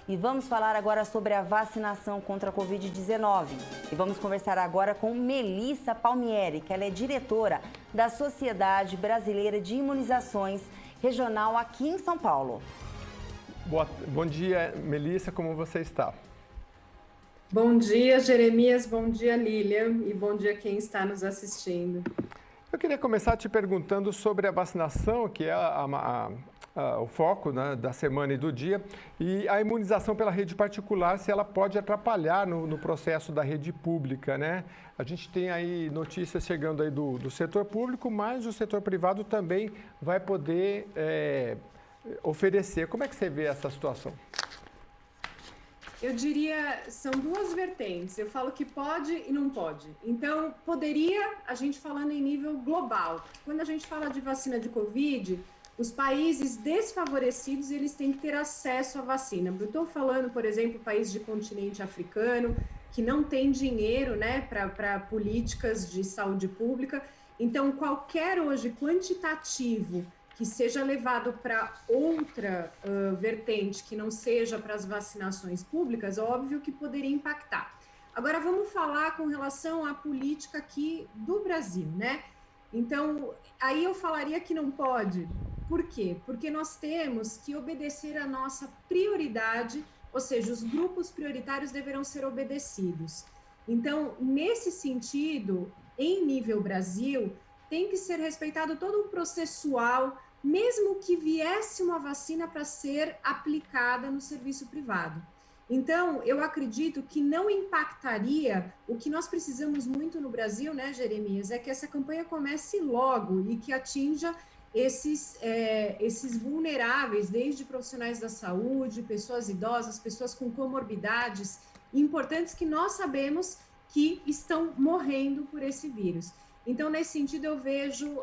E vamos falar agora sobre a vacinação contra a Covid-19. E vamos conversar agora com Melissa Palmieri, que ela é diretora da Sociedade Brasileira de Imunizações Regional aqui em São Paulo. Bom dia, Melissa, como você está? Bom dia, Jeremias, bom dia, Lilian, e bom dia quem está nos assistindo. Eu queria começar te perguntando sobre a vacinação, que é o foco, né, da semana e do dia, e a imunização pela rede particular, se ela pode atrapalhar no processo da rede pública, né? A gente tem aí notícias chegando aí do setor público, mas o setor privado também vai poder oferecer. Como é que você vê essa situação? Eu diria, são duas vertentes. Eu falo que pode e não pode. Então, poderia, a gente falando em nível global. Quando a gente fala de vacina de Covid, os países desfavorecidos, eles têm que ter acesso à vacina. Eu estou falando, por exemplo, países de continente africano, que não tem dinheiro, né, para políticas de saúde pública. Então, qualquer hoje quantitativo que seja levado para outra vertente, que não seja para as vacinações públicas, óbvio que poderia impactar. Agora, vamos falar com relação à política aqui do Brasil, né? Então, aí eu falaria que não pode. Por quê? Porque nós temos que obedecer a nossa prioridade, ou seja, os grupos prioritários deverão ser obedecidos. Então, nesse sentido, em nível Brasil, tem que ser respeitado todo o processual, mesmo que viesse uma vacina para ser aplicada no serviço privado. Então, eu acredito que não impactaria. O que nós precisamos muito no Brasil, né, Jeremias, é que essa campanha comece logo e que atinja esses vulneráveis, desde profissionais da saúde, pessoas idosas, pessoas com comorbidades importantes que nós sabemos que estão morrendo por esse vírus. Então, nesse sentido, eu vejo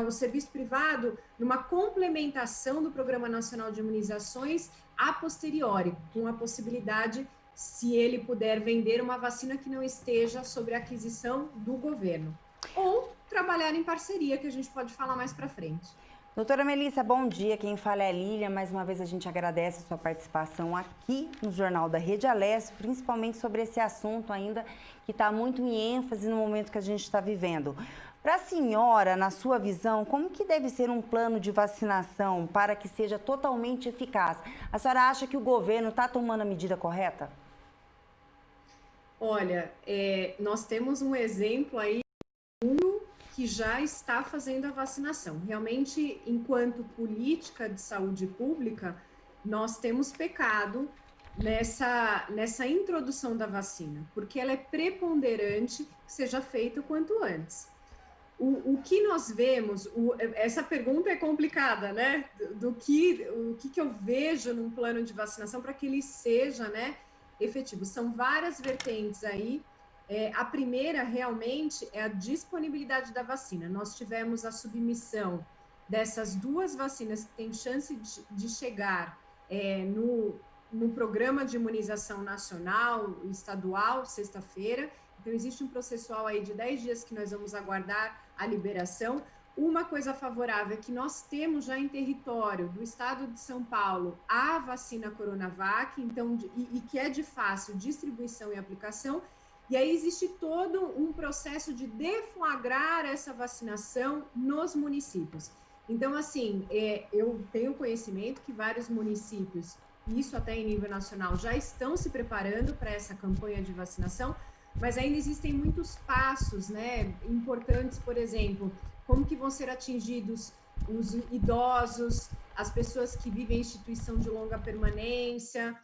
o serviço privado numa complementação do Programa Nacional de Imunizações a posteriori, com a possibilidade, se ele puder vender uma vacina que não esteja sob a aquisição do governo. Ou trabalhar em parceria, que a gente pode falar mais para frente. Doutora Melissa, bom dia. Quem fala é a Lilian. Mais uma vez a gente agradece a sua participação aqui no Jornal da Rede Alessio, principalmente sobre esse assunto ainda que está muito em ênfase no momento que a gente está vivendo. Para a senhora, na sua visão, como que deve ser um plano de vacinação para que seja totalmente eficaz? A senhora acha que o governo está tomando a medida correta? Olha, nós temos um exemplo aí que já está fazendo a vacinação. Realmente, enquanto política de saúde pública, nós temos pecado nessa introdução da vacina, porque ela é preponderante que seja feita o quanto antes. O que nós vemos, essa pergunta é complicada, né? O que eu vejo num plano de vacinação para que ele seja, né, efetivo. São várias vertentes aí. A primeira, realmente, é a disponibilidade da vacina. Nós tivemos a submissão dessas duas vacinas que têm chance de chegar no programa de imunização nacional e estadual, sexta-feira. Então, existe um processual aí de 10 dias que nós vamos aguardar a liberação. Uma coisa favorável é que nós temos já em território do estado de São Paulo a vacina Coronavac, então, e que é de fácil distribuição e aplicação. E aí existe todo um processo de deflagrar essa vacinação nos municípios. Então, assim, eu tenho conhecimento que vários municípios, isso até em nível nacional, já estão se preparando para essa campanha de vacinação, mas ainda existem muitos passos, né, importantes, por exemplo, como que vão ser atingidos os idosos, as pessoas que vivem em instituição de longa permanência,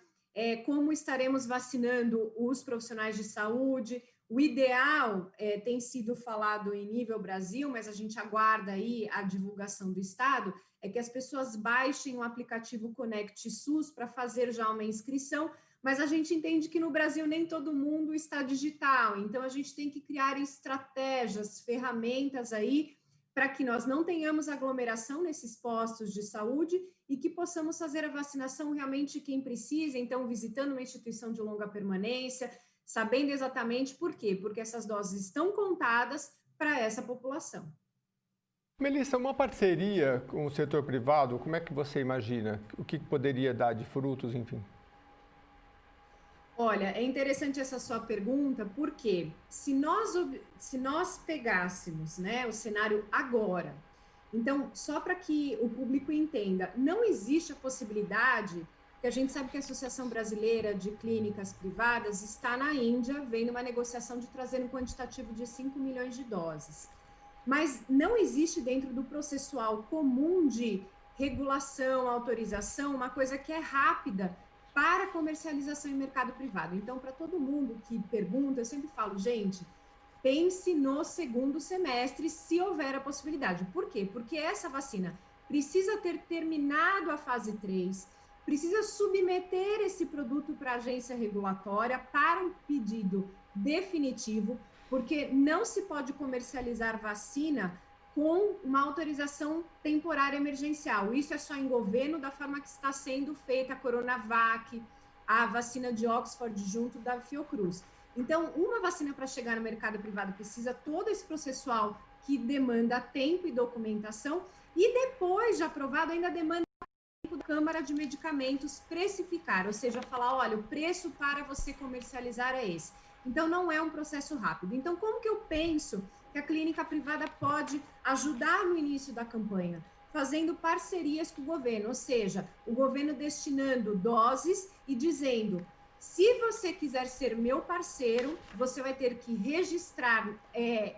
como estaremos vacinando os profissionais de saúde. O ideal tem sido falado em nível Brasil, mas a gente aguarda aí a divulgação do Estado, é que as pessoas baixem o aplicativo Conect SUS para fazer já uma inscrição, mas a gente entende que no Brasil nem todo mundo está digital, então a gente tem que criar estratégias, ferramentas aí, para que nós não tenhamos aglomeração nesses postos de saúde e que possamos fazer a vacinação realmente quem precisa, então visitando uma instituição de longa permanência, sabendo exatamente por quê, porque essas doses estão contadas para essa população. Melissa, uma parceria com o setor privado, como é que você imagina? O que poderia dar de frutos, enfim? Olha, é interessante essa sua pergunta, porque se nós pegássemos, né, o cenário agora, então, só para que o público entenda, não existe a possibilidade, que a gente sabe que a Associação Brasileira de Clínicas Privadas está na Índia, vendo uma negociação de trazer um quantitativo de 5 milhões de doses. Mas não existe dentro do processual comum de regulação, autorização, uma coisa que é rápida para comercialização em mercado privado. Então, para todo mundo que pergunta, eu sempre falo, gente, pense no segundo semestre, se houver a possibilidade. Por quê? Porque essa vacina precisa ter terminado a fase 3, precisa submeter esse produto para a agência regulatória para um pedido definitivo, porque não se pode comercializar vacina com uma autorização temporária emergencial. Isso é só em governo, da forma que está sendo feita a Coronavac, a vacina de Oxford junto da Fiocruz. Então, uma vacina para chegar no mercado privado precisa todo esse processual que demanda tempo e documentação, e depois de aprovado ainda demanda tempo da Câmara de Medicamentos precificar, ou seja, falar, olha, o preço para você comercializar é esse. Então, não é um processo rápido. Então, como que eu penso que a clínica privada pode ajudar no início da campanha? Fazendo parcerias com o governo, ou seja, o governo destinando doses e dizendo, se você quiser ser meu parceiro, você vai ter que registrar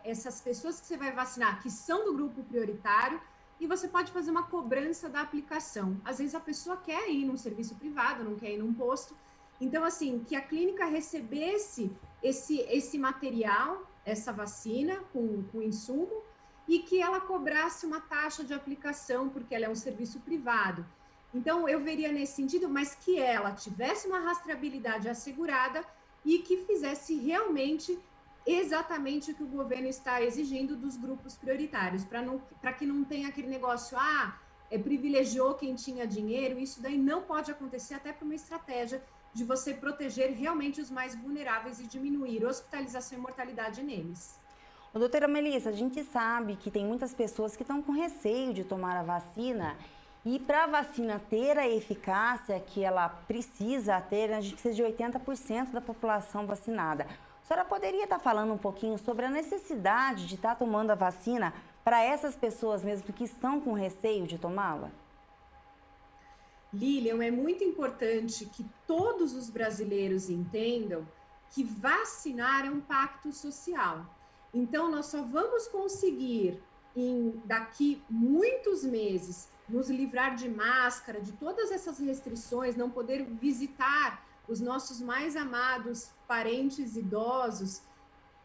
essas pessoas que você vai vacinar, que são do grupo prioritário, e você pode fazer uma cobrança da aplicação. Às vezes a pessoa quer ir num serviço privado, não quer ir num posto. Então, assim, que a clínica recebesse esse material, essa vacina com insumo, e que ela cobrasse uma taxa de aplicação, porque ela é um serviço privado. Então, eu veria nesse sentido, mas que ela tivesse uma rastreabilidade assegurada e que fizesse realmente exatamente o que o governo está exigindo dos grupos prioritários, para que não tenha aquele negócio, privilegiou quem tinha dinheiro. Isso daí não pode acontecer, até por uma estratégia de você proteger realmente os mais vulneráveis e diminuir hospitalização e mortalidade neles. Doutora Melissa, a gente sabe que tem muitas pessoas que estão com receio de tomar a vacina, e para a vacina ter a eficácia que ela precisa ter, a gente precisa de 80% da população vacinada. A senhora poderia estar falando um pouquinho sobre a necessidade de estar tomando a vacina para essas pessoas mesmo que estão com receio de tomá-la? Lilian, é muito importante que todos os brasileiros entendam que vacinar é um pacto social. Então, nós só vamos conseguir, daqui muitos meses, nos livrar de máscara, de todas essas restrições, não poder visitar os nossos mais amados parentes idosos,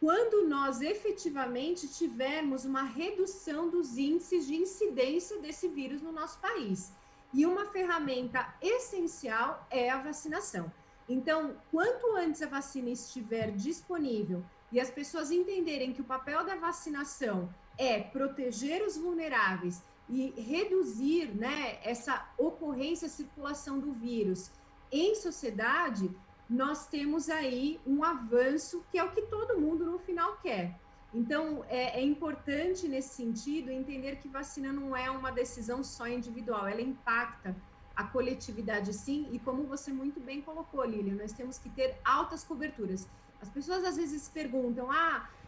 quando nós efetivamente tivermos uma redução dos índices de incidência desse vírus no nosso país. E uma ferramenta essencial é a vacinação. Então, quanto antes a vacina estiver disponível e as pessoas entenderem que o papel da vacinação é proteger os vulneráveis e reduzir, né, essa ocorrência, circulação do vírus em sociedade, nós temos aí um avanço que é o que todo mundo no final quer. Então, é importante nesse sentido entender que vacina não é uma decisão só individual, ela impacta a coletividade sim, e como você muito bem colocou, Lilian, nós temos que ter altas coberturas. As pessoas às vezes perguntam,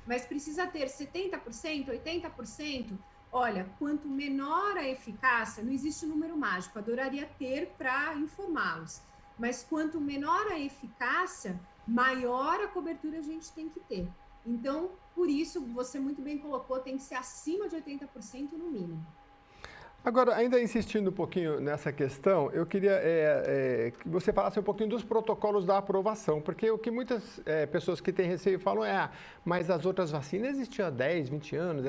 mas precisa ter 70%, 80%? Olha, quanto menor a eficácia, não existe número mágico, adoraria ter para informá-los, mas quanto menor a eficácia, maior a cobertura a gente tem que ter. Então, por isso, você muito bem colocou, tem que ser acima de 80% no mínimo. Agora, ainda insistindo um pouquinho nessa questão, eu queria que você falasse um pouquinho dos protocolos da aprovação, porque o que muitas pessoas que têm receio falam mas as outras vacinas existiam há 10, 20 anos,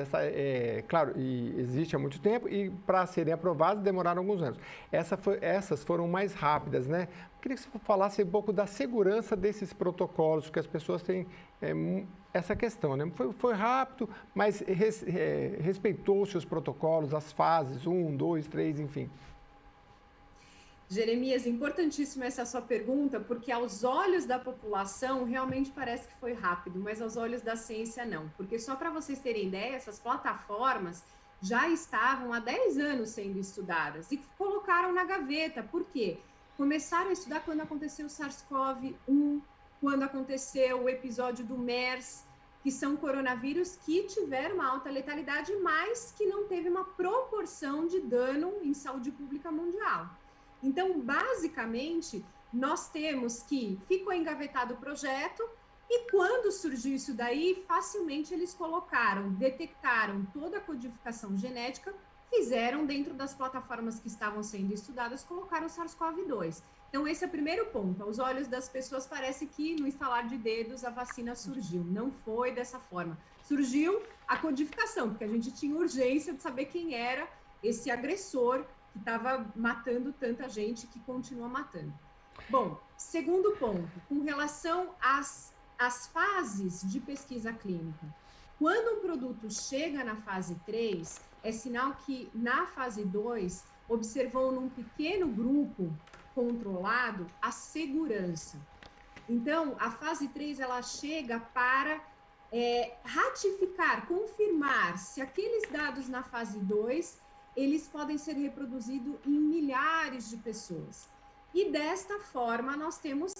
claro, e existe há muito tempo, e para serem aprovadas demoraram alguns anos. Essas foram mais rápidas, né? Eu queria que você falasse um pouco da segurança desses protocolos, porque as pessoas têm essa questão, né? Foi rápido, mas respeitou-se os protocolos, as fases, 1, 2, 3, enfim. Jeremias, importantíssima essa sua pergunta, porque aos olhos da população realmente parece que foi rápido, mas aos olhos da ciência não. Porque só para vocês terem ideia, essas plataformas, já estavam há 10 anos sendo estudadas e colocaram na gaveta. Por quê? Começaram a estudar quando aconteceu o SARS-CoV-1, quando aconteceu o episódio do MERS, que são coronavírus que tiveram uma alta letalidade, mas que não teve uma proporção de dano em saúde pública mundial. Então, basicamente, nós temos que ficou engavetado o projeto e quando surgiu isso daí, facilmente eles detectaram toda a codificação genética, fizeram dentro das plataformas que estavam sendo estudadas, colocaram o SARS-CoV-2. Então, esse é o primeiro ponto. Aos olhos das pessoas, parece que no estalar de dedos a vacina surgiu. Não foi dessa forma. Surgiu a codificação, porque a gente tinha urgência de saber quem era esse agressor que estava matando tanta gente, que continua matando. Bom, segundo ponto, com relação às fases de pesquisa clínica. Quando um produto chega na fase 3, é sinal que na fase 2, observou num pequeno grupo controlado a segurança. Então, a fase 3, ela chega para ratificar, confirmar se aqueles dados na fase 2, eles podem ser reproduzidos em milhares de pessoas. E desta forma, nós temos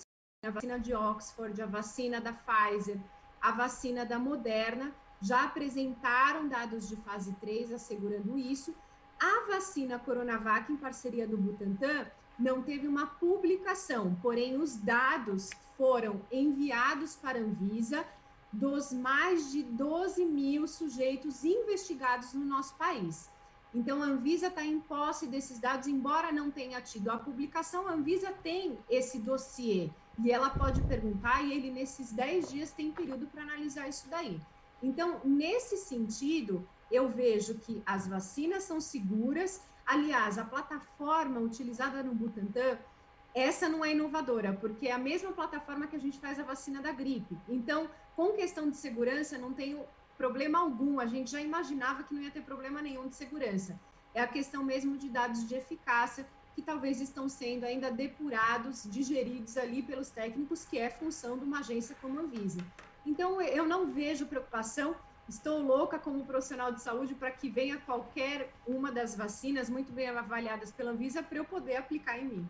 a vacina de Oxford, a vacina da Pfizer, a vacina da Moderna, já apresentaram dados de fase 3 assegurando isso. A vacina Coronavac, em parceria do Butantan, não teve uma publicação, porém os dados foram enviados para a Anvisa dos mais de 12 mil sujeitos investigados no nosso país. Então, a Anvisa está em posse desses dados, embora não tenha tido a publicação, a Anvisa tem esse dossiê e ela pode perguntar e ele, nesses 10 dias, tem período para analisar isso daí. Então, nesse sentido, eu vejo que as vacinas são seguras. Aliás, a plataforma utilizada no Butantan, essa não é inovadora, porque é a mesma plataforma que a gente faz a vacina da gripe. Então, com questão de segurança, não tenho problema algum. A gente já imaginava que não ia ter problema nenhum de segurança. É a questão mesmo de dados de eficácia, que talvez estão sendo ainda depurados, digeridos ali pelos técnicos, que é função de uma agência como a Anvisa. Então, eu não vejo preocupação. Estou louca como profissional de saúde para que venha qualquer uma das vacinas muito bem avaliadas pela Anvisa para eu poder aplicar em mim.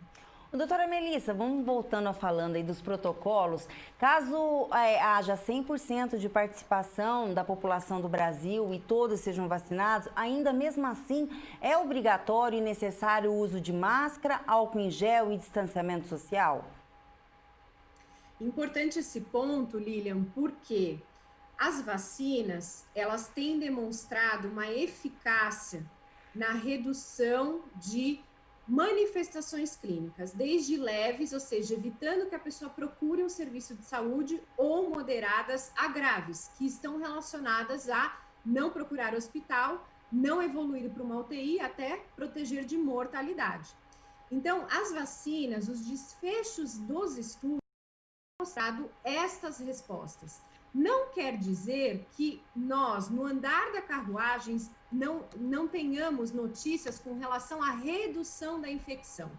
Doutora Melissa, vamos voltando a falando aí dos protocolos. Caso haja 100% de participação da população do Brasil e todos sejam vacinados, ainda mesmo assim é obrigatório e necessário o uso de máscara, álcool em gel e distanciamento social? Importante esse ponto, Lilian, porque as vacinas, elas têm demonstrado uma eficácia na redução de manifestações clínicas, desde leves, ou seja, evitando que a pessoa procure um serviço de saúde, ou moderadas a graves, que estão relacionadas a não procurar hospital, não evoluir para uma UTI, até proteger de mortalidade. Então, as vacinas, os desfechos dos estudos têm mostrado estas respostas. Não quer dizer que nós, no andar da carruagem, não tenhamos notícias com relação à redução da infecção.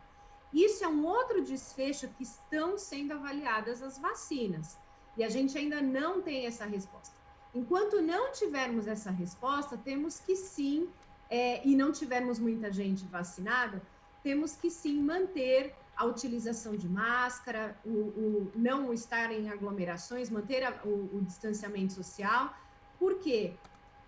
Isso é um outro desfecho que estão sendo avaliadas as vacinas. E a gente ainda não tem essa resposta. Enquanto não tivermos essa resposta, temos que sim, e não tivermos muita gente vacinada, temos que sim manter a utilização de máscara, não estar em aglomerações, manter o distanciamento social, porque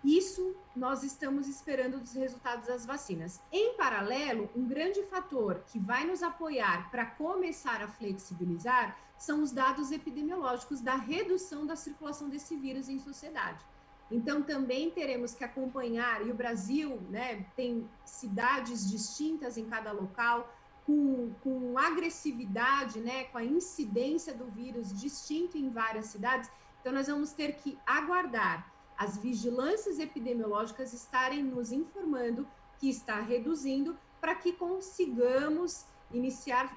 isso nós estamos esperando dos resultados das vacinas. Em paralelo, um grande fator que vai nos apoiar para começar a flexibilizar são os dados epidemiológicos da redução da circulação desse vírus em sociedade. Então, também teremos que acompanhar, e o Brasil, né, tem cidades distintas em cada local, com agressividade, né, com a incidência do vírus distinto em várias cidades. Então, nós vamos ter que aguardar as vigilâncias epidemiológicas estarem nos informando que está reduzindo, para que consigamos iniciar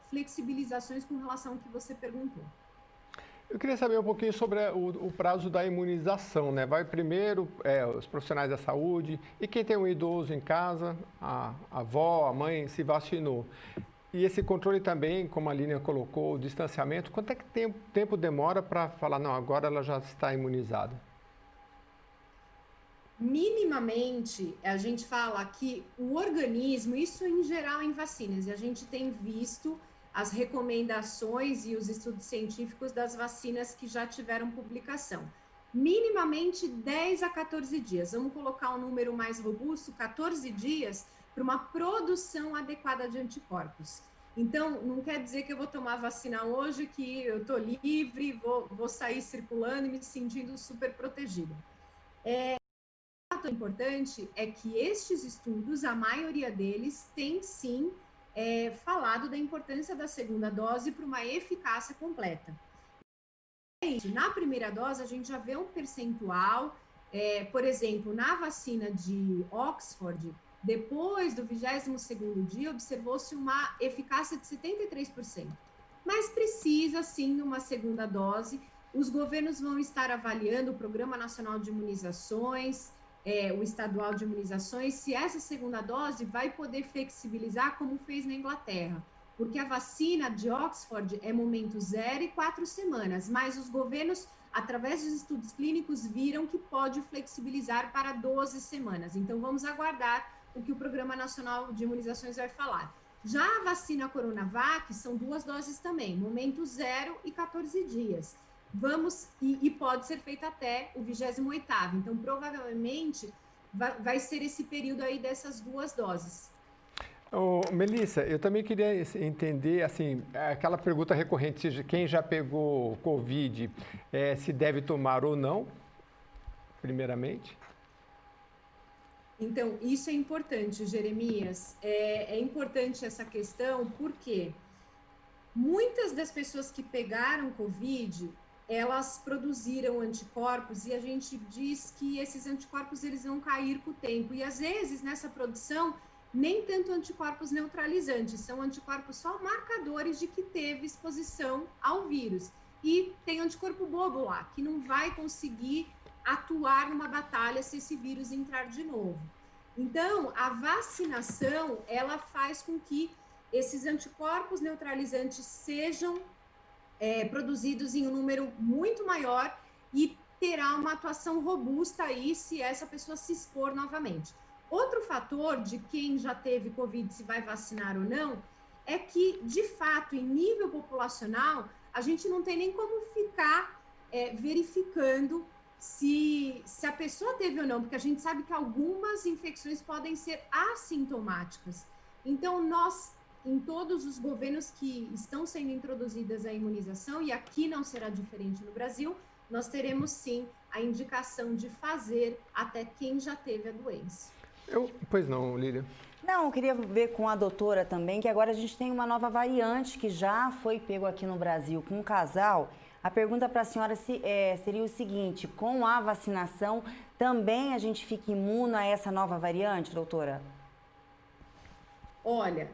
flexibilizações com relação ao que você perguntou. Eu queria saber um pouquinho sobre o prazo da imunização, né? Vai primeiro os profissionais da saúde e quem tem um idoso em casa, a avó, a mãe se vacinou. E esse controle também, como a Línia colocou, o distanciamento, quanto é que tempo demora para falar, não, agora ela já está imunizada? Minimamente, a gente fala que o organismo, isso em geral em vacinas, e a gente tem visto as recomendações e os estudos científicos das vacinas que já tiveram publicação. Minimamente 10 a 14 dias. Vamos colocar um número mais robusto, 14 dias, para uma produção adequada de anticorpos. Então, não quer dizer que eu vou tomar vacina hoje, que eu estou livre, vou sair circulando e me sentindo super protegida. O fato importante é que estes estudos, a maioria deles, tem sim falado da importância da segunda dose para uma eficácia completa. Na primeira dose, a gente já vê um percentual, por exemplo, na vacina de Oxford, depois do 22º dia, observou-se uma eficácia de 73%. Mas precisa, sim, uma segunda dose. Os governos vão estar avaliando o Programa Nacional de Imunizações, o estadual de imunizações, se essa segunda dose vai poder flexibilizar como fez na Inglaterra. Porque a vacina de Oxford é momento 0 e 4 semanas, mas os governos, através dos estudos clínicos, viram que pode flexibilizar para 12 semanas. Então, vamos aguardar o que o Programa Nacional de Imunizações vai falar. Já a vacina Coronavac são 2 doses também, momento 0 e 14 dias. E pode ser feita até o 28º. Então, provavelmente, vai ser esse período aí dessas 2 doses. Melissa, eu também queria entender, assim, aquela pergunta recorrente, seja, quem já pegou Covid, se deve tomar ou não, primeiramente? Então, isso é importante, Jeremias. É importante essa questão porque muitas das pessoas que pegaram Covid, elas produziram anticorpos e a gente diz que esses anticorpos eles vão cair com o tempo. E às vezes, nessa produção, nem tanto anticorpos neutralizantes, são anticorpos só marcadores de que teve exposição ao vírus. E tem anticorpo bobo lá, que não vai conseguir atuar numa batalha se esse vírus entrar de novo. Então, a vacinação, ela faz com que esses anticorpos neutralizantes sejam produzidos em um número muito maior e terá uma atuação robusta aí se essa pessoa se expor novamente. Outro fator de quem já teve Covid, se vai vacinar ou não, é que, de fato, em nível populacional, a gente não tem nem como ficar verificando se a pessoa teve ou não, porque a gente sabe que algumas infecções podem ser assintomáticas. Então, nós, em todos os governos que estão sendo introduzidas a imunização, e aqui não será diferente no Brasil, nós teremos sim a indicação de fazer até quem já teve a doença. Pois não, Lília. Não, eu queria ver com a doutora também, que agora a gente tem uma nova variante que já foi pego aqui no Brasil com um casal. A pergunta para a senhora seria o seguinte: com a vacinação, também a gente fica imune a essa nova variante, doutora? Olha,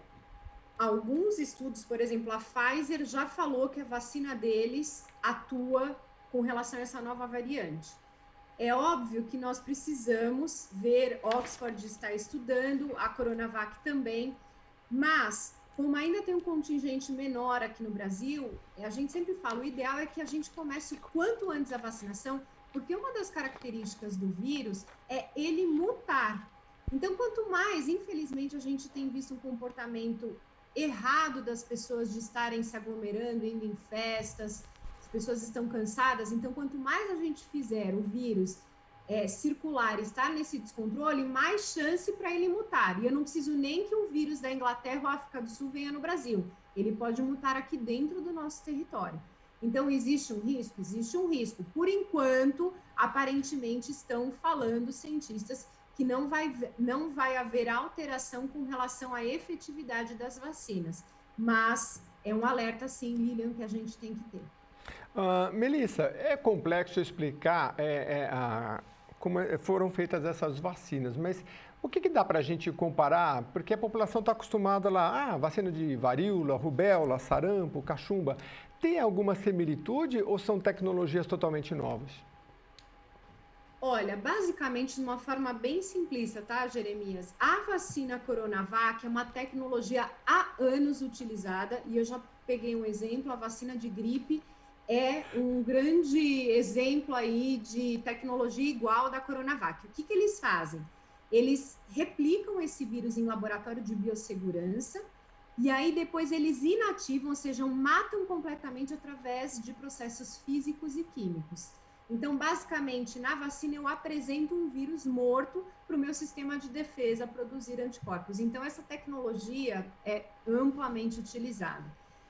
alguns estudos, por exemplo, a Pfizer já falou que a vacina deles atua com relação a essa nova variante. É óbvio que nós precisamos ver, Oxford está estudando, a Coronavac também, mas como ainda tem um contingente menor aqui no Brasil, a gente sempre fala, o ideal é que a gente comece o quanto antes a vacinação, porque uma das características do vírus é ele mutar. Então, quanto mais, infelizmente, a gente tem visto um comportamento errado das pessoas de estarem se aglomerando, indo em festas, as pessoas estão cansadas, então quanto mais a gente fizer o vírus circular, estar nesse descontrole, mais chance para ele mutar. E eu não preciso nem que um vírus da Inglaterra ou África do Sul venha no Brasil. Ele pode mutar aqui dentro do nosso território. Então, existe um risco? Existe um risco. Por enquanto, aparentemente, estão falando cientistas que não vai haver alteração com relação à efetividade das vacinas. Mas é um alerta, sim, Lilian, que a gente tem que ter. Melissa, é complexo explicar como foram feitas essas vacinas, mas o que dá para a gente comparar? Porque a população está acostumada lá, vacina de varíola, rubéola, sarampo, cachumba. Tem alguma similitude ou são tecnologias totalmente novas? Olha, basicamente, de uma forma bem simplista, tá, Jeremias? A vacina Coronavac é uma tecnologia há anos utilizada, e eu já peguei um exemplo, a vacina de gripe, é um grande exemplo aí de tecnologia igual da Coronavac. O que eles fazem? Eles replicam esse vírus em laboratório de biossegurança e aí depois eles inativam, ou seja, matam completamente através de processos físicos e químicos. Então, basicamente, na vacina eu apresento um vírus morto para o meu sistema de defesa produzir anticorpos. Então, essa tecnologia é amplamente utilizada.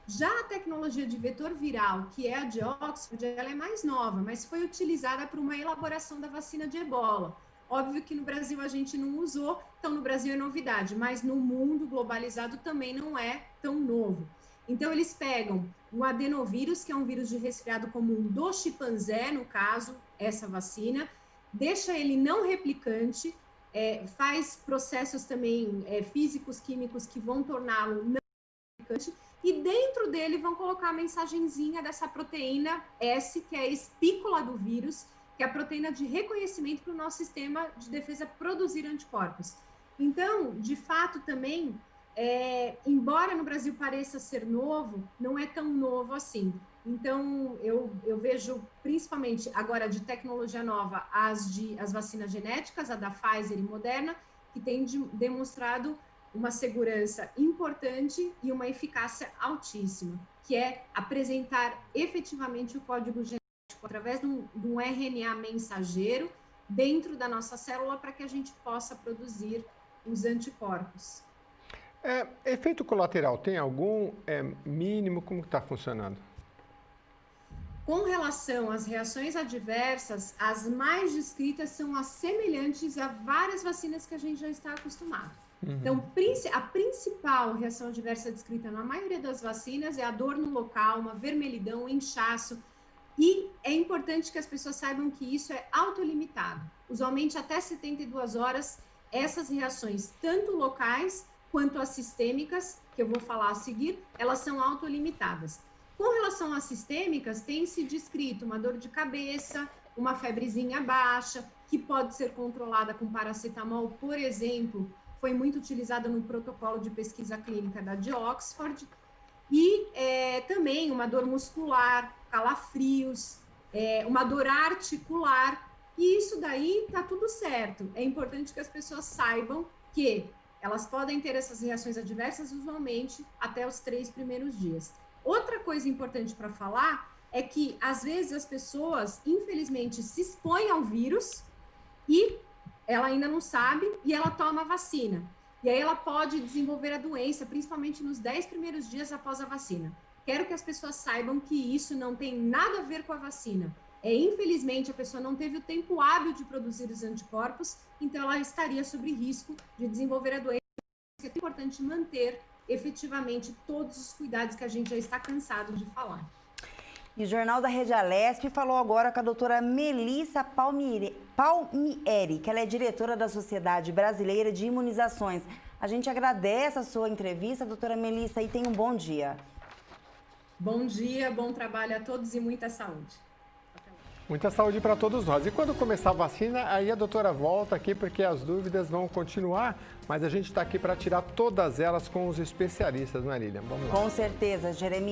Já a tecnologia de vetor viral, que é a de Oxford, ela é mais nova, mas foi utilizada para uma elaboração da vacina de ebola. Óbvio que no Brasil a gente não usou, então no Brasil é novidade, mas no mundo globalizado também não é tão novo. Então eles pegam o adenovírus, que é um vírus de resfriado comum do chimpanzé, no caso, essa vacina, deixa ele não replicante, faz processos também físicos, químicos que vão torná-lo não replicante, e dentro dele vão colocar a mensagenzinha dessa proteína S, que é a espícula do vírus, que é a proteína de reconhecimento para o nosso sistema de defesa produzir anticorpos. Então, de fato, também, embora no Brasil pareça ser novo, não é tão novo assim. Então, eu vejo, principalmente agora de tecnologia nova, as vacinas genéticas, a da Pfizer e Moderna, que têm demonstrado uma segurança importante e uma eficácia altíssima, que é apresentar efetivamente o código genético através de um RNA mensageiro dentro da nossa célula para que a gente possa produzir os anticorpos. Efeito colateral, tem algum mínimo? Como está funcionando? Com relação às reações adversas, as mais descritas são as semelhantes a várias vacinas que a gente já está acostumado. Então, a principal reação adversa descrita na maioria das vacinas é a dor no local, uma vermelhidão, um inchaço. E é importante que as pessoas saibam que isso é autolimitado. Usualmente, até 72 horas, essas reações, tanto locais quanto as sistêmicas, que eu vou falar a seguir, elas são autolimitadas. Com relação às sistêmicas, tem-se descrito uma dor de cabeça, uma febrezinha baixa, que pode ser controlada com paracetamol, por exemplo, foi muito utilizada no protocolo de pesquisa clínica de Oxford, e também uma dor muscular, calafrios, uma dor articular, e isso daí tá tudo certo. É importante que as pessoas saibam que elas podem ter essas reações adversas usualmente até os 3 primeiros dias. Outra coisa importante para falar é que, às vezes, as pessoas, infelizmente, se expõem ao vírus e ela ainda não sabe e ela toma a vacina. E aí ela pode desenvolver a doença, principalmente nos 10 primeiros dias após a vacina. Quero que as pessoas saibam que isso não tem nada a ver com a vacina. Infelizmente, a pessoa não teve o tempo hábil de produzir os anticorpos, então ela estaria sob risco de desenvolver a doença. É importante manter efetivamente todos os cuidados que a gente já está cansado de falar. E o Jornal da Rede Alesp falou agora com a doutora Melissa Palmieri, que ela é diretora da Sociedade Brasileira de Imunizações. A gente agradece a sua entrevista, doutora Melissa, e tenha um bom dia. Bom dia, bom trabalho a todos e muita saúde. Muita saúde para todos nós. E quando começar a vacina, aí a doutora volta aqui, porque as dúvidas vão continuar, mas a gente está aqui para tirar todas elas com os especialistas, não é, Lilian? Vamos lá. Com certeza, Jeremias.